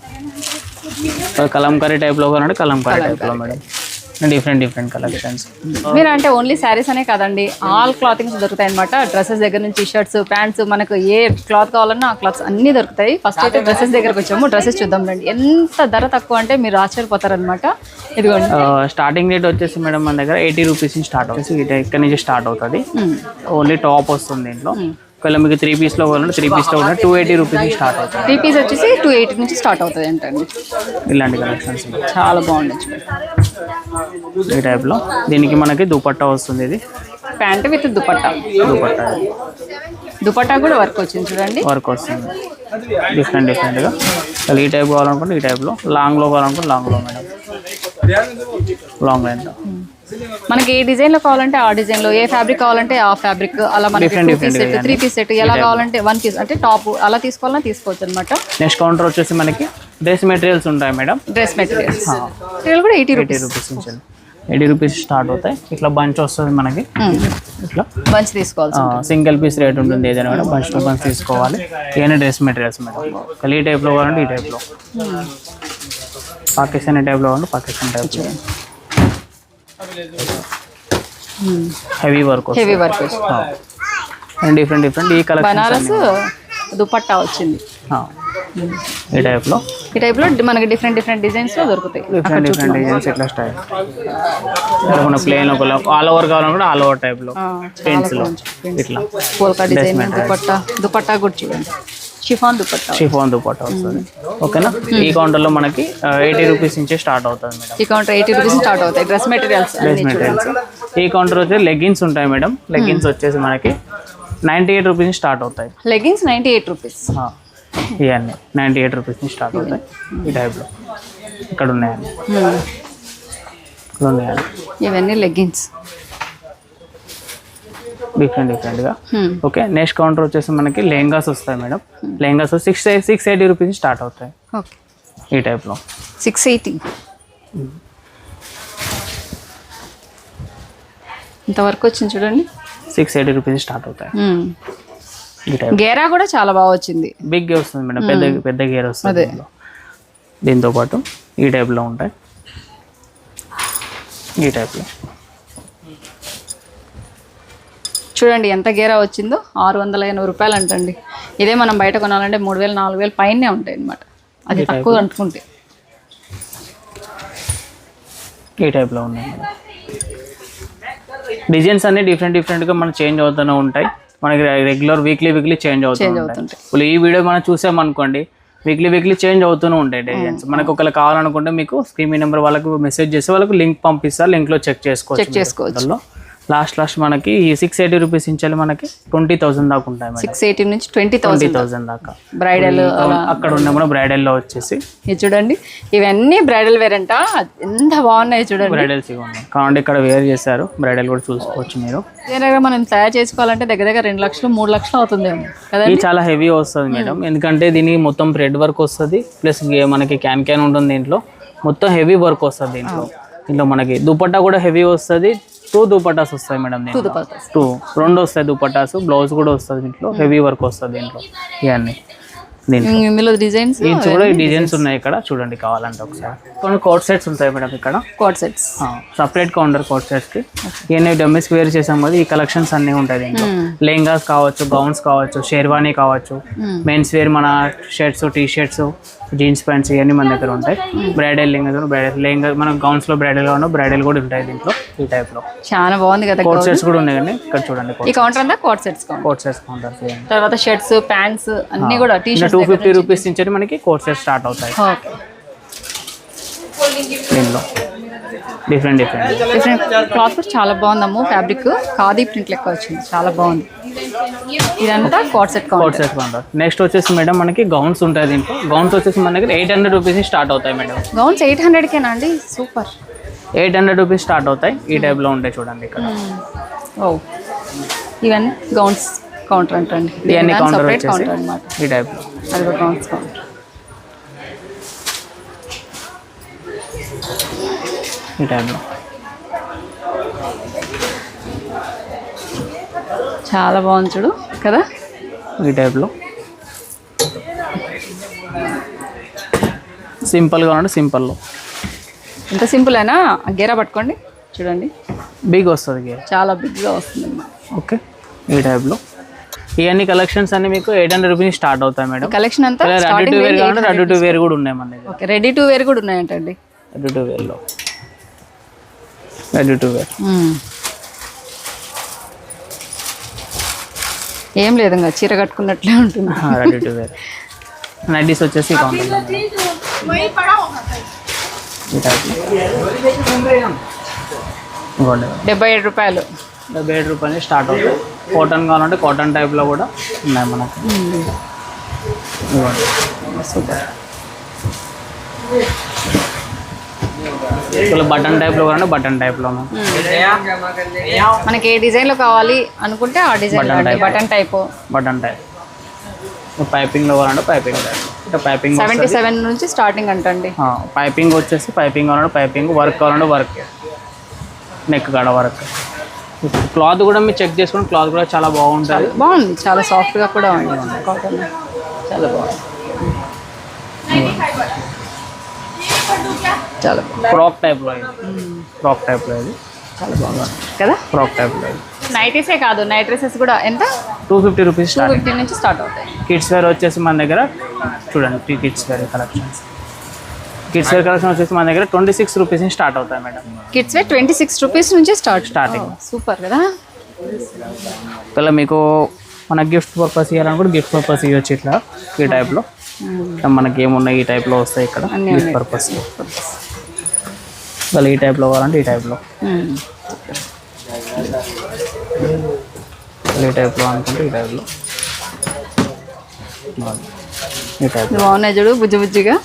కలంకారీ టైప్లో కావాలంటే కలంకారీ టైప్లో మేడం. Different collections. మీరు అంటే ఓన్లీ శారీస్ అనే కాదండి, ఆల్ క్లాతింగ్స్ దొరుకుతాయి అనమాట. డ్రెస్సెస్ దగ్గర నుంచి షర్ట్స్, ప్యాంట్స్, మనకు ఏ క్లాత్ కావాలన్నా ఆ క్లాత్స్ అన్ని దొరుకుతాయి. ఫస్ట్ అయితే డ్రెస్సెస్ దగ్గరకు వచ్చాము. డ్రెస్సెస్ చూద్దాం రండి. ఎంత ధర తక్కువ అంటే మీరు ఆశ్చర్యపోతారనమాట. ఇదిగోండి, స్టార్టింగ్ రేట్ వచ్చేసి మేడం మన దగ్గర 80 రూపీస్ నుంచి స్టార్ట్ అవుతుంది. ఇక్కడ నుంచి స్టార్ట్ అవుతుంది. ఓన్లీ టాప్ వస్తుంది దీంట్లో. ఒకవేళ మీకు 3 పీస్లో కావాలంటే 3 పీస్లో కూడా 280 రూపీస్ నుంచి స్టార్ట్ అవుతుంది. 3 పీస్ వచ్చేసి 280 నుంచి స్టార్ట్ అవుతుంది అంటండి. ఇలాంటి కలెక్షన్స్ చాలా బాగుంది. ఈ టైప్లో దీనికి మనకి దుపట్టా వస్తుంది. ఇది ప్యాంట్ విత్ దుపట్టా. దుపట్టా కూడా వర్క్ వచ్చింది చూడండి, వర్క్ వస్తుంది డిఫరెంట్గా. ఈ టైప్ కావాలనుకుంటే ఈ టైప్లో, లాంగ్లో కావాలనుకుంటే లాంగ్లో మేడం. లాంగ్ లైన్లో మనకి ఏ డిజైన్లో కావాలంటే ఆ డిజైన్లో, ఏ ఫ్యాబ్రిక్ కావాలంటే ఆ ఫ్యాబ్రిక్, అలా మనకి 2 పీస్ సెట్, 3 పీస్ సెట్, ఎలా కావాలంటే 1 పీస్ అంటే టాప్ అలా తీసుకోవాలన్నా తీసుకోవచ్చు అనమాట. నెక్స్ట్ కౌంటర్ వచ్చేసి మనకి డ్రెస్ మెటీరియల్స్ ఉంటాయి మేడం. డ్రెస్ మెటీరియల్స్ కూడా 80 రూపీస్ నుంచి 80 రూపీస్ స్టార్ట్ అవుతాయి. ఇట్లా బంచ్ వస్తుంది మనకి. ఇట్లా బంచ్ తీసుకోవాలి. సింగిల్ పీస్ రేట్ ఉంటుంది ఏదైనా మేడం. బంచ్ టు బంచ్ తీసుకోవాలి. ఏదైనా డ్రెస్ మెటీరియల్స్ మేడం. ఈ టైప్లో కావాలంటే ఈ టైప్లో, పాకిస్తానీ టైప్లో కావాలంటే పాకిస్తాన్ టైప్లో. హెవీ వర్క్ డిఫరెంట్ ఈ కలెక్షన్. బనారస్ దుపట్టా వచ్చింది ఈ టైప్లో. మనకి డిఫరెంట్ డిజైన్స్ లో దొరుకుతాయి. డిఫరెంట్ డిజైన్స్ ఇట్లా స్టైల్. ప్లేన్ ఆల్ ఓవర్ కావాలనుకుంటే ఆల్ ఓవర్ టైప్లో ప్రింట్స్ లో ఇట్లా పోల్కా డిజైన్ దుపట్టా కూడా చూడండి. షిఫాన్ దుపట్టా వస్తుంది. ఓకేనా. ఈ కౌంటర్లో మనకి 80 రూపీస్ నుంచి స్టార్ట్ అవుతుంది మేడం. ఈ కౌంటర్ 80 రూపీస్ స్టార్ట్ అవుతాయి. Dress materials. ఈ కౌంటర్ వచ్చి లెగ్గిన్స్ ఉంటాయి మేడం. లెగ్గిన్స్ వచ్చేసి మనకి 98 రూపీస్ నుంచి స్టార్ట్ అవుతాయి. Leggings 98 rupees. ఇవన్నీ 98 రూపీస్ నుంచి స్టార్ట్ అవుతాయి. ఈ టైప్లో ఇక్కడ ఉన్నాయండి. ఇవన్నీ లెగ్గిన్స్ డిఫరెంట్గా. ఓకే. నెక్స్ట్ కౌంటర్ వచ్చేసి మనకి లెహంగాస్ వస్తాయి మేడం. లెహంగాస్ 680 రూపీస్ నుంచి స్టార్ట్ అవుతాయి. ఈ టైప్లో 680. ఇంతవరకు వచ్చింది చూడండి. 680 రూపీస్ స్టార్ట్ అవుతాయి. గేరా కూడా చాలా బాగా వచ్చింది. బిగ్ వస్తుంది మేడం. పెద్ద గేర్ వస్తుంది. దీంతో పాటు ఈ టైప్లో ఉంటాయి. ఈ టైప్లో చూడండి ఎంత గేరా వచ్చిందో, 680 రూపాయలు అంటండి. ఇదే మనం బయట కొనాలంటే 3000 4000 పైనే ఉంటాయి అన్నమాట, అది తక్కువ అనుకుంటే. ఈ టైప్లో ఉన్నాయి. డిజైన్స్ అన్ని డిఫరెంట్గా మనం చేంజ్ అవుతూనే ఉంటాయి. మనకి రెగ్యులర్ వీక్లీ చేంజ్ అవుతుంటాయి. ఇప్పుడు ఈ వీడియో మనం చూసామనుకోండి, వీక్లీ చేంజ్ అవుతూనే ఉంటాయి డిజైన్స్. మనకు ఒకవేళ కావాలనుకుంటే మీకు స్క్రీన్ నెంబర్ వాళ్ళకు మెసేజ్ చేసి వాళ్ళకు లింక్ పంపిస్తారు, లింక్లో చెక్ చేసుకోవచ్చు. లాస్ట్ మనకి ఈ 680 రూపీస్ నుంచి మనకి 20,000 దాకా ఉంటాయి. 680 నుంచి 20,000 దాకా బ్రైడల్. అక్కడ ఉన్న మన బ్రైడల్లో వచ్చేసి ఇది చూడండి, ఇవన్నీ బ్రైడల్ వేర్ అంట, ఎంత బాగున్నాయి చూడండి. బ్రైడల్స్ ఉన్నాయి కావండి, ఇక్కడ వేర్ చేశారు. బ్రైడల్ కూడా చూసుకోవచ్చు మీరు. ఏదైనా మనం తయారు చేసుకోవాలంటే దగ్గర 2 లక్షలు 3 లక్షలు అవుతుందేమో కదా. ఇది చాలా హెవీ వస్తుంది మేడం, ఎందుకంటే దీనికి మొత్తం థ్రెడ్ వర్క్ వస్తుంది, ప్లస్ మనకి క్యాన్ ఉంటుంది. దీంట్లో మొత్తం హెవీ వర్క్ వస్తుంది. దీంట్లో మనకి దుపట్టా కూడా హెవీ వస్తుంది. 2 దుపట్టాస్ వస్తాయి మేడం, 2 వస్తాయి దుపట్టాస్. బ్లౌజ్ కూడా వస్తుంది. దీంట్లో హెవీ వర్క్ వస్తుంది. దీంట్లో ఇవన్నీ ఇందులో డిజైన్స్ కూడా డిజైన్స్ ఉన్నాయి. ఇక్కడ చూడండి, కావాలంటే ఒకసారి కొన్ని కోట్ సెట్స్ ఉంటాయి మేడం. ఇక్కడ coat sets separate counter coat sets కి ఇవన్నీ డమ్మీస్ వేర్ చేసాం కదా. ఈ కలెక్షన్స్ అన్ని ఉంటాయి దీంట్లో. లెహంగాస్ కావచ్చు, గౌన్స్ కావచ్చు, షేర్వానీ కావచ్చు, మెన్స్ వేర్ మన shirts, T shirts, jeans pants ఇవన్నీ మన దగ్గర ఉంటాయి. బ్రైడల్ లెహంగా మన గౌన్స్ లో బ్రైడల్ గా బ్రైడల్ కూడా ఉంటాయి దీంట్లో. ఈ టైప్ లో చాలా బాగుంది కదా. కోట్ సెట్స్ కూడా ఉన్నాయి. ఇక్కడ చూడండి, ఈ కౌంటర్ అంతా కోట్ సెట్స్ కౌంటర్. తర్వాత షర్ట్స్, ప్యాంట్స్ అన్ని కూడా టీ షర్ట్స్ 250 రూపీస్ నుంచి మనకి కోట్ సెట్ స్టార్ట్ అవుతాయి. దీనిలో డిఫరెంట్ క్లాత్ కూడా చాలా బాగుందమ్ము. ఫ్యాబ్రిక్ ఖాదీ ప్రింట్ లెక్క వచ్చింది, చాలా బాగుంది. ఇదంతా కోట్ సెట్ కౌంటర్. నెక్స్ట్ వచ్చేసి మేడం మనకి గౌన్స్ ఉంటాయి. దీంట్లో గౌన్స్ వచ్చేసి మన దగ్గర 800 రూపీస్ స్టార్ట్ అవుతాయి మేడం. గౌన్స్ 800కేనా అండి? సూపర్. 800 రూపీస్ స్టార్ట్ అవుతాయి. ఈ టైప్లో ఉంటాయి చూడండి ఇక్కడ. ఓ, ఇవన్నీ గౌన్స్ కౌంటర్ అంటండి. ఇవన్నీ కౌంటర్ అనమాట. ఈ టైప్లో అది కూడా గౌన్స్ కౌంటర్. ఈ టైప్లో చాలా బాగుంది చూడు కదా. ఈ టైప్లో సింపుల్గా ఉంటే సింపుల్లో ఎంత సింపుల్ అయినా గేరా పట్టుకోండి చూడండి, బిగ్ వస్తుంది గేరా, చాలా బిగ్గా వస్తుంది. ఓకే, ఈ టైప్లో ఇవన్నీ కలెక్షన్స్ అన్ని మీకు 800 రూపీస్ స్టార్ట్ అవుతాయి మేడం. కలెక్షన్ అంతా రెడీ టు వేర్ కావాలంటే రెడీ టు వేర్ కూడా ఉన్నాయి మన దగ్గర. ఓకే, రెడీ టు వేర్ కూడా ఉన్నాయంటండి. రెడీ టు వేర్లో రెడీ టు వేర్ ఏం లేదు, ఇంకా చీర కట్టుకున్నట్లే ఉంటుంది. రెడీ టు వేర్ నైటీస్ వచ్చేసి కౌంటర్ 77 రూపాయలు. 77 రూపాయలు స్టార్ట్ అవుతాయి. కాటన్ కావాలంటే కాటన్ టైప్లో కూడా ఉన్నాయి మనకు. బటన్ టైప్లో కావాలంటే బటన్ టైప్లో మనకి ఏ డిజైన్లో కావాలి అనుకుంటే ఆ డిజైన్. బటన్ టైప్ పైపింగ్లో కావాలంటే పైపింగ్ టైప్. ఇట్లా పైపింగ్ 77 నుంచి స్టార్టింగ్ అంటండి. పైపింగ్ వచ్చేసి పైపింగ్ కావాలంటే పైపింగ్, వర్క్ కావాలంటే వర్క్, నెక్ కాడ వర్క్. క్లాత్ కూడా మీరు చెక్ చేసుకోండి, క్లాత్ కూడా చాలా బాగుంటుంది. బాగుంది, చాలా సాఫ్ట్గా కూడా ఉంది కాటన్, చాలా బాగుంది. చాలా ఫ్రాక్ టైప్లో ఇది, ఫ్రాక్ టైప్లో ఇది చాలా బాగుంది కదా. ఫ్రాక్ టైప్లో ఇది నైటీసే కాదు, నైట్ డ్రెస్సెస్ కూడా ఎంత? 250 రూపీస్ 250 నుంచి స్టార్ట్ అవుతాయి. కిడ్స్ వేర్ వచ్చేసి మన దగ్గర చూడండి, kids wear collections. Kids wear collection వచ్చేసి మన దగ్గర 26 రూపీస్ నుంచి స్టార్ట్ అవుతాయి మేడం. కిడ్స్ వేర్ 26 రూపీస్ నుంచి స్టార్టింగ్. సూపర్ కదా. ఇలా మీకు మన గిఫ్ట్ పర్పస్ ఇవ్వాలనుకుంటే గిఫ్ట్ పర్పస్ ఇవ్వచ్చు. ఇట్లా ఈ టైప్లో మనకి ఏమున్నాయి ఈ టైప్లో వస్తాయి ఇక్కడ గిఫ్ట్ పర్పస్. ఇలా ఈ టైప్లో కావాలంటే ఈ టైప్లో, ఈ టైప్లో అనుకుంటే ఈ టైప్లో, ఈ టైప్లో బాగున్నాయి చూడు, బుజ్జి బుజ్జిగా.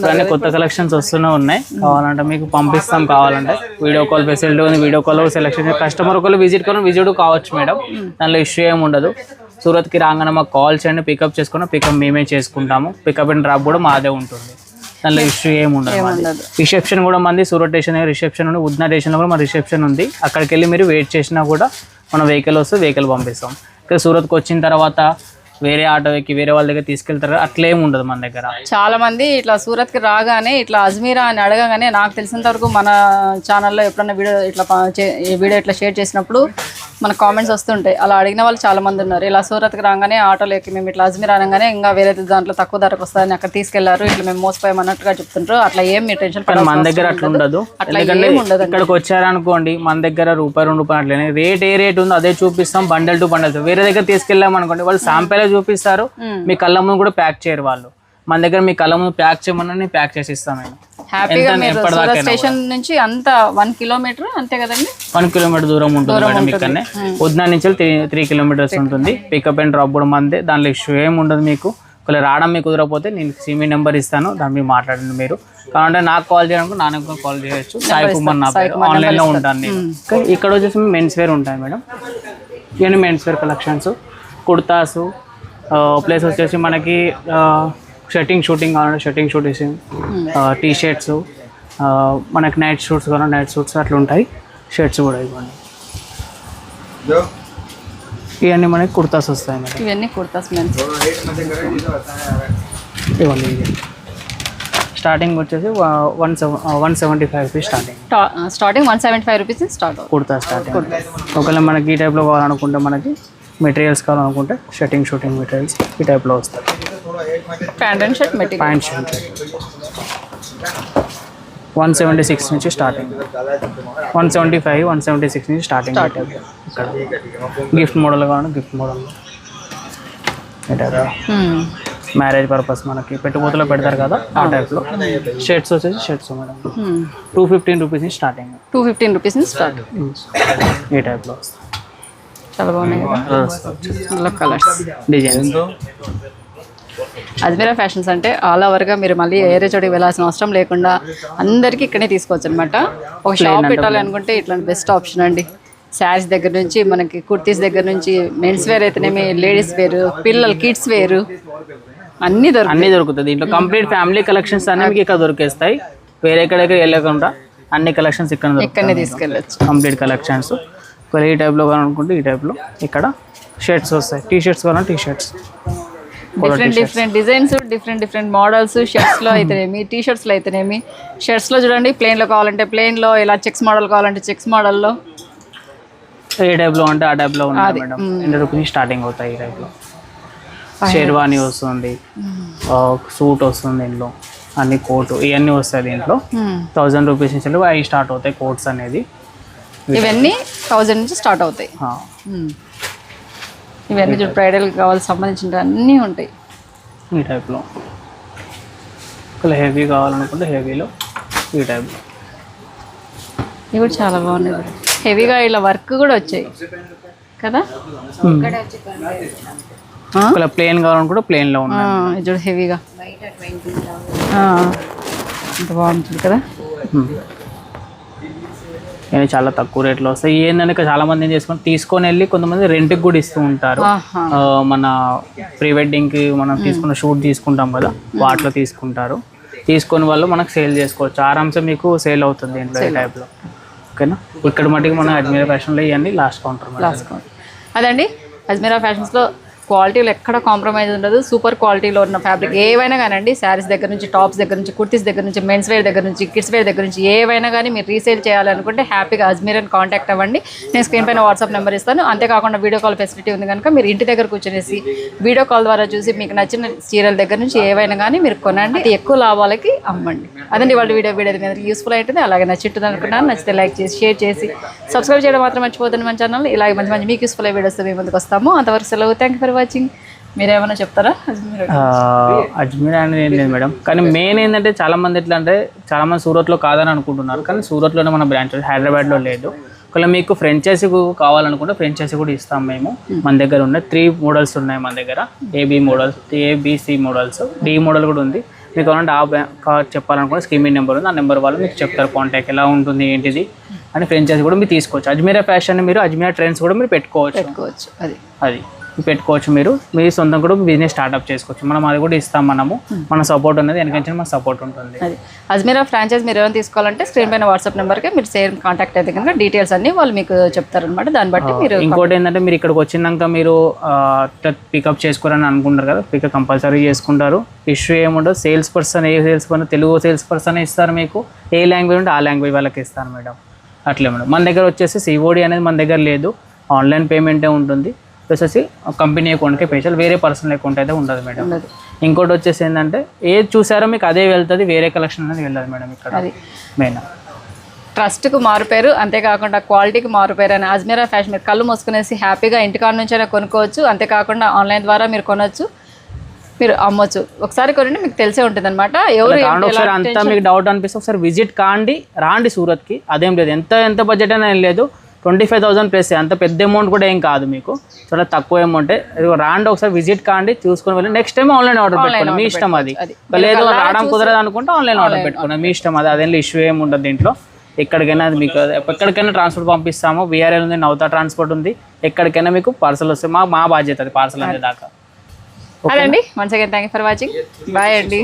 అన్ని కొత్త కలెక్షన్స్ వస్తూనే ఉన్నాయి. కావాలంటే మీకు పంపిస్తాం. కావాలంటే వీడియో కాల్ ఫెసిలిటీ ఉంది, వీడియో కాల్ సెలెక్షన్ కస్టమర్ ఒకళ్ళు విజిట్ కావచ్చు మేడం, దానిలో ఇష్యూ ఏమి ఉండదు. సూరత్కి రాగానే మాకు కాల్ చేయండి, పికప్ చేసుకుని పికప్ మేమే చేసుకుంటాము. పికప్ అండ్ డ్రాప్ కూడా మాదే ఉంటుంది, దానిలో ఇష్యూ ఏమి ఉండదు. రిసెప్షన్ కూడా మంది సూరత్ స్టేషన్ రిసెప్షన్ ఉంది, ఉద్నా స్టేషన్లో కూడా మన రిసెప్షన్ ఉంది. అక్కడికి వెళ్ళి మీరు వెయిట్ చేసినా కూడా మన వెహికల్ వస్తే వెహికల్ పంపిస్తాం. ఇక్కడ సూరత్కి వచ్చిన తర్వాత వేరే ఆటో ఎక్కి వేరే వాళ్ళ దగ్గర తీసుకెళ్తారు, అట్లా ఏమి ఉండదు మన దగ్గర. చాలా మంది ఇట్లా సూరత్కి రాగానే ఇట్లా అజ్మీరా అని అడగగానే నాకు తెలిసినంత వరకు మన ఛానల్లో ఎప్పుడన్నా వీడియో ఇట్లా షేర్ చేసినప్పుడు మన కామెంట్స్ వస్తుంటాయి. అలా అడిగిన వాళ్ళు చాలా మంది ఉన్నారు. ఇలా సూరత్కి రాగానే ఆటోలో ఎక్కి మేము ఇట్లా అజ్మీరా అనగానే ఇంకా వేరే దాంట్లో తక్కువ ధరకు వస్తుందని అక్కడ తీసుకెళ్లారు, ఇట్లా మేము మోసపోయామన్నట్టుగా చెప్తుంటారు. అట్లా ఏం మీరు టెన్షన్ పడాలి, మన దగ్గర అట్లా ఉండదు. ఎందుకంటే ఇక్కడికి వచ్చారనుకోండి మన దగ్గర ₹2 అట్లనే రేట్ ఏ రేట్ ఉందో అదే చూపిస్తాం, బండల్ టు బండల్. వేరే దగ్గర తీసుకెళ్ళాం అనుకోండి వాళ్ళు శాంపిల్ చూపిస్తారు, మీ కళ్ళ ముందు కూడా ప్యాక్ చేయరు వాళ్ళు. మన దగ్గర మీ కళ్ళ ముందు ప్యాక్ చేయమని ప్యాక్ చేసి ఇస్తాం మేము. హ్యాపీగా మీరు సూరత్ స్టేషన్ నుంచి అంత 1 కిలోమీటర్ అంతే కదండి, 1 కిలోమీటర్ దూరం ఉంటుంది మేడం. ఇక్కడనే ఉద్నా నుంచి 3 కిలోమీటర్స్ ఉంటుంది. పికప్ అండ్ డ్రాప్ కూడా మందే, దాంట్లో ఇష్యూ ఏమి ఉండదు. మీకు ఒకవేళ రావడం మీకు కుదరకపోతే నేను సిమి నెంబర్ ఇస్తాను, దాని మీద మాట్లాడండి. మీరు కావాలంటే నాకు కాల్ చేయడానికి నాన్నకు కాల్ చేయొచ్చు. సాయి కుమార్ నా పేరు, ఆన్లైన్లో ఉంటాను నేను. ఇక్కడ వచ్చేసి మెన్స్ వేర్ ఉంటాయి మేడం. ఇవన్నీ men's wear collections, kurtas plus వచ్చేసి మనకి షూటింగ్ కావాలంటే షర్టింగ్ షూటింగ్, టీ షర్ట్స్, మనకి నైట్ షూట్స్ కావాలంటే నైట్ షూట్స్ అట్లా ఉంటాయి. షర్ట్స్ కూడా ఇవ్వండి. ఇవన్నీ మనకి కుర్తాస్ వస్తాయి మేడం. ఇవన్నీ కుర్తాస్ మెన్స్ ఇవ్వండి. ఇది స్టార్టింగ్ వచ్చేసి 175 rupees starting 175 rupees start kurta starting. ఒకవేళ మనకి ఈ టైప్లో కావాలనుకుంటే మనకి మెటీరియల్స్ కావాలనుకుంటే షూటింగ్ మెటీరియల్స్ ఈ టైప్లో వస్తాయి. Pant and shirt material, pant shirt 176 నుంచి స్టార్టింగ్, 175 176 నుంచి స్టార్టింగ్. ఇక్కడ గిఫ్ట్ మోడల్ కావాలి, గిఫ్ట్ మోడల్ మ్యారేజ్ పర్పస్ మనకి పెట్టుబోతులో పెడతారు కదా ఆ టైప్లో. షర్ట్స్ వచ్చేసి షర్ట్స్ మేడం 215 రూపీస్ నుంచి స్టార్టింగ్, 215 రూపీస్ నుంచి స్టార్ట్. ఈ టైప్లో వస్తాయి. చాలా బాగున్నాయి కదా కలర్స్, డిజైన్స్. అజ్మీరా ఫ్యాషన్స్ అంటే ఆల్ ఓవర్గా మీరు మళ్ళీ ఏరే చోటికి వెళ్ళాల్సిన అవసరం లేకుండా అందరికీ ఇక్కడే తీసుకోవచ్చు అనమాట. ఒక షాప్ పెట్టాలి అనుకుంటే ఇట్లాంటి బెస్ట్ ఆప్షన్ అండి. శారీస్ దగ్గర నుంచి మనకి కుర్తీస్ దగ్గర నుంచి మెన్స్ వేర్ అయితేనేమి, లేడీస్ వేరు, పిల్లలు కిడ్స్ వేరు అన్నీ దొరుకుతుంది. దీంట్లో కంప్లీట్ ఫ్యామిలీ కలెక్షన్స్ అనేవి ఇక్కడ దొరికేస్తాయి. వేరే ఎక్కడెక్కడ వెళ్ళకుండా అన్ని కలెక్షన్స్ ఇక్కడనే తీసుకెళ్ళచ్చు. Complete collections. ఒకవేళ ఈ టైప్లో కావాలనుకుంటే ఈ టైప్లో ఇక్కడ షర్ట్స్ వస్తాయి. టీ షర్ట్స్ కావాలంటే T shirts, different designs, different models. షర్ట్స్లో అయితేనేమి, టీ షర్ట్స్లో అయితేనేమి. షర్ట్స్లో చూడండి ప్లెయిన్లో కావాలంటే ప్లెయిన్లో, ఇలా చెక్స్ మోడల్ కావాలంటే చెక్స్ మోడల్లో, ఏ టైప్లో అంటే ఆ టైప్లో ఉంటుంది మేడం. 100 రూపీస్ స్టార్టింగ్ అవుతాయి. ఈ టైప్లో షేర్వానీ వస్తుంది, సూట్ వస్తుంది, దీంట్లో అన్ని కోటు ఇవన్నీ వస్తాయి. దీంట్లో 1000 రూపీస్ నుంచి అవి స్టార్ట్ అవుతాయి కోట్స్ అనేది. ఇవన్నీ 1000 నుంచి స్టార్ట్ అవుతాయి. ఇవన్నీ చూడు బ్రైడల్కి కావాల్సి సంబంధించిన అన్నీ ఉంటాయి ఈ టైప్లో. ఒకవేళ హెవీ కావాలనుకుంటే హెవీలో ఈ టైప్లో. ఇవి కూడా చాలా బాగున్నాయి. హెవీగా ఇలా వర్క్ కూడా వచ్చాయి కదా. ఒకవేళ ప్లెయిన్ కావాలనుకుంటే ప్లెయిన్లో ఉన్నాయి. ఇది చూడు హెవీగా అంత బాగుంటుంది కదా. ఇవి చాలా తక్కువ రేట్లో వస్తాయి. ఏంటంటే చాలా మంది ఏం తీసుకొని వెళ్ళి కొంతమంది రెంట్కి కూడా ఇస్తూ ఉంటారు. మన ప్రీ వెడ్డింగ్కి మనం తీసుకున్న షూట్ తీసుకుంటాం కదా, వాటిలో తీసుకుంటారు. తీసుకొని వాళ్ళు మనకు సేల్ చేసుకోవచ్చు. ఆరామ్సే మీకు సేల్ అవుతుంది దీంట్లో ఈ టైప్లో. ఓకేనా. ఇక్కడ మటుకు మన అజ్మీరా ఫ్యాషన్లో ఇవన్నీ లాస్ట్ కౌంటర్. అదండి అజ్మీరా ఫ్యాషన్స్లో క్వాలిటీలో ఎక్కడ కాంప్రమైజ్ ఉండదు. సూపర్ క్వాలిటీలో ఉన్న ఫ్యాబ్రిక్ ఏవైనా కానండి, శారీస్ దగ్గర నుంచి, టాప్స్ దగ్గర నుంచి, కుర్తీస్ దగ్గర నుంచి, మెన్స్ వేర్ దగ్గర నుంచి, కిడ్స్ వేర్ దగ్గర నుంచి ఏవైనా కానీ మీరు రీసేల్ చేయాలనుకుంటే హ్యాపీగా అజ్మీరాని కాంటాక్ట్ అవ్వండి. నేను స్క్రీన్ పైన వాట్సాప్ నెంబర్ ఇస్తాను. అంతేకాకుండా వీడియో కాల్ ఫెసిలిటీ ఉంది కనుక మీరు ఇంటి దగ్గర కూర్చొనేసి వీడియో కాల్ ద్వారా చూసి మీకు నచ్చిన చీరల దగ్గర నుంచి ఏవైనా కానీ మీరు కొనండి. ఎక్కువ లాభాలకి అమ్మండి. అదండి వాళ్ళ వీడియో మీద యూస్ఫుల్ అవుతుంది. అలాగే నచ్చుతుంది అనుకున్నాను. నచ్చితే లైక్ చేసి, షేర్ చేసి, సబ్స్క్రైబ్ చేయడం మాత్రం మర్చిపోతుంది మన ఛానల్. ఇలాగే మంచి మీకు యూస్ఫుల్ అయ్యే వీడియోస్ మేము ముందుకు వస్తాము. అంతవరకు సెలవు. Thank you for watching. మీరేమైనా చెప్తారా? అజ్మీరా అనేది ఏం లేదు మేడం, కానీ మెయిన్ ఏంటంటే చాలా మంది ఎట్లా అంటే చాలా మంది సూరత్లో కాదని అనుకుంటున్నారు, కానీ సూరత్లోనే మన బ్రాంచ్ హైదరాబాద్లో లేదు. ఒకవేళ మీకు ఫ్రాంచైజీ కావాలనుకుంటే ఫ్రాంచైజీ కూడా ఇస్తాం మేము. మన దగ్గర ఉన్నాయి 3 మోడల్స్ ఉన్నాయి మన దగ్గర. A B models, ABC models, D model కూడా ఉంది. మీకు కావాలంటే చెప్పాలనుకుంటే స్క్రీన్ నెంబర్ ఉంది, ఆ నెంబర్ వాళ్ళు మీకు చెప్తారు కాంటాక్ట్ ఎలా ఉంటుంది ఏంటిది అని. ఫ్రాంచైజీ కూడా మీరు తీసుకోవచ్చు. అజ్మీరా ఫ్యాషన్ మీరు అజ్మీరా ట్రెండ్స్ కూడా మీరు పెట్టుకోవచ్చు. అది పెట్టుకోవచ్చు. మీరు సొంతం కూడా బిజినెస్ స్టార్ట్అప్ చేసుకోవచ్చు. మనం అది కూడా ఇస్తాం. మన సపోర్ట్ ఉన్నది, వెనకంటే మన సపోర్ట్ ఉంటుంది. అది అజ్మీరా ఫ్రాంచైజ్ మీరు ఏమైనా తీసుకోవాలంటే స్క్రీన్ పైన వాట్సాప్ నెంబర్కి మీరు సేమ్ కాంటాక్ట్ అయితే కనుక డీటెయిల్స్ అన్ని వాళ్ళు మీకు చెప్తారనమాట. దాన్ని బట్టి మీరు ఇంకోటి ఏంటంటే మీరు ఇక్కడికి వచ్చినాక మీరు పికప్ చేసుకోరని అనుకుంటారు కదా, పికప్ కంపల్సరీ చేసుకుంటారు. ఇష్యూ ఏముండదు. Sales person Telugu sales person ఇస్తారు. మీకు ఏ లాంగ్వేజ్ ఉంటే ఆ లాంగ్వేజ్ వాళ్ళకి ఇస్తారు మేడం. అట్లే మేడం. మన దగ్గర వచ్చేసి సిఓడి అనేది మన దగ్గర లేదు, ఆన్లైన్ పేమెంటే ఉంటుంది. వచ్చేసి కంపెనీ అకౌంట్కి పైసలు, వేరే పర్సనల్ అకౌంట్ అయితే ఉండదు మేడం. ఇంకోటి వచ్చేసి ఏంటంటే ఏది చూసారో మీకు అదే వెళ్తుంది, వేరే కలెక్షన్ అనేది వెళ్ళదు మేడం. ఇక్కడ మెయిన్ ట్రస్ట్కు మారుపేరు, అంతేకాకుండా క్వాలిటీకి మారుపేరు అని అజ్మీరా ఫ్యాషన్. మీరు కళ్ళు మూసుకునేసి హ్యాపీగా ఇంటికాడ నుంచైనా కొనుక్కోవచ్చు. అంతేకాకుండా ఆన్లైన్ ద్వారా మీరు కొనవచ్చు, మీరు అమ్మొచ్చు. ఒకసారి కొనండి, మీకు తెలిసే ఉంటుంది అనమాట. ఎవరు ఒకసారి అంతా మీకు డౌట్ అనిపిస్తే ఒకసారి విజిట్ రాండి సూరత్కి. అదేం లేదు, ఎంత బడ్జెట్ అయినా ఏం లేదు. 25,000 ప్లస్, అంత పెద్ద అమౌంట్ కూడా ఏం కాదు, మీకు చాలా తక్కువ అమౌంట్. రాండి, ఒకసారి విజిట్ చూసుకొని వెళ్ళి నెక్స్ట్ టైం ఆన్లైన్ ఆర్డర్ పెట్టుకోండి, మీ ఇష్టం. అది లేదు రావడం కుదరదు అనుకుంటే ఆన్లైన్ ఆర్డర్ పెట్టుకోండి, మీ ఇష్టం. అదేం ఇష్యూ ఏమి ఉండదు దీంట్లో. ఎక్కడికైనా అది మీకు ఎక్కడికైనా ట్రాన్స్పోర్ట్ పంపిస్తాము. వీఆర్ఎల్ ఉంది, నౌతా ట్రాన్స్పోర్ట్ ఉంది. ఎక్కడికైనా మీకు పార్సల్ వస్తే మా బాధ్యత అది పార్సల్ అనే దాకా. అదండి. Once again thank you for watching. Bye అండి.